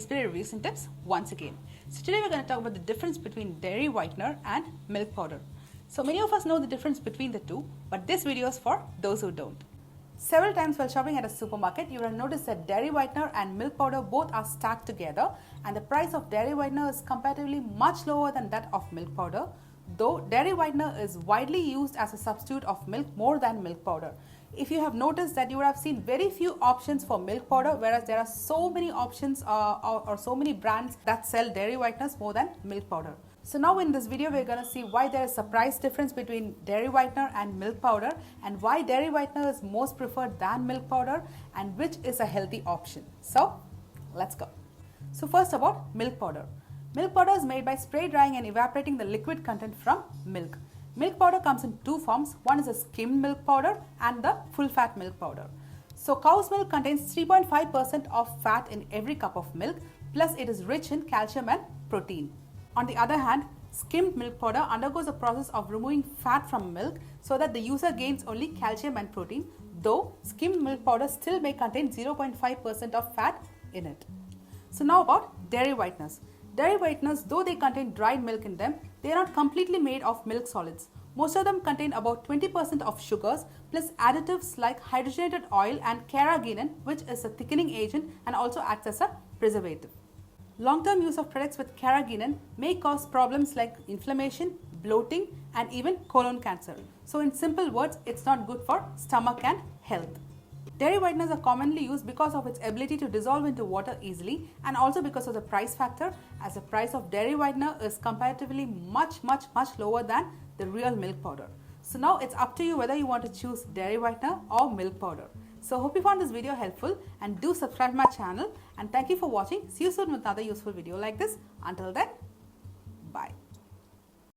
cryssberry reviews and tips once again. So today we're going to talk about the difference between dairy whitener and milk powder. So many of us know the difference between the two, but this video is for those who don't. Several times while shopping at a supermarket, you will have noticed that dairy whitener and milk powder both are stacked together, and the price of dairy whitener is comparatively much lower than that of milk powder, though dairy whitener is widely used as a substitute of milk more than milk powder. If you have noticed that you would have seen very few options for milk powder, whereas there are so many options or so many brands that sell dairy whiteners more than milk powder. So now in this video we're going to see why there is a price difference between dairy whitener and milk powder, and why dairy whitener is most preferred than milk powder, and which is a healthy option. So let's go. So first about milk powder. Milk powder is made by spray drying and evaporating the liquid content from milk. Milk powder comes in two forms. One is a skimmed milk powder and the full fat milk powder. So cow's milk contains 3.5% of fat in every cup of milk, plus it is rich in calcium and protein. On the other hand, skimmed milk powder undergoes a process of removing fat from milk so that the user gains only calcium and protein, though skimmed milk powder still may contain 0.5% of fat in it. So now about dairy whiteners. Dairy whiteners, though they contain dried milk in them, they are not completely made of milk solids. Most of them contain about 20% of sugars plus additives like hydrogenated oil and carrageenan, which is a thickening agent and also acts as a preservative. Long-term use of products with carrageenan may cause problems like inflammation, bloating, and even colon cancer. So in simple words, it's not good for stomach and health. Dairy whiteners are commonly used because of its ability to dissolve into water easily, and also because of the price factor, as the price of dairy whitener is comparatively much lower than the real milk powder. So now it's up to you whether you want to choose dairy whitener or milk powder. So hope you found this video helpful, and do subscribe to my channel, and thank you for watching. See you soon with another useful video like this. Until then, bye.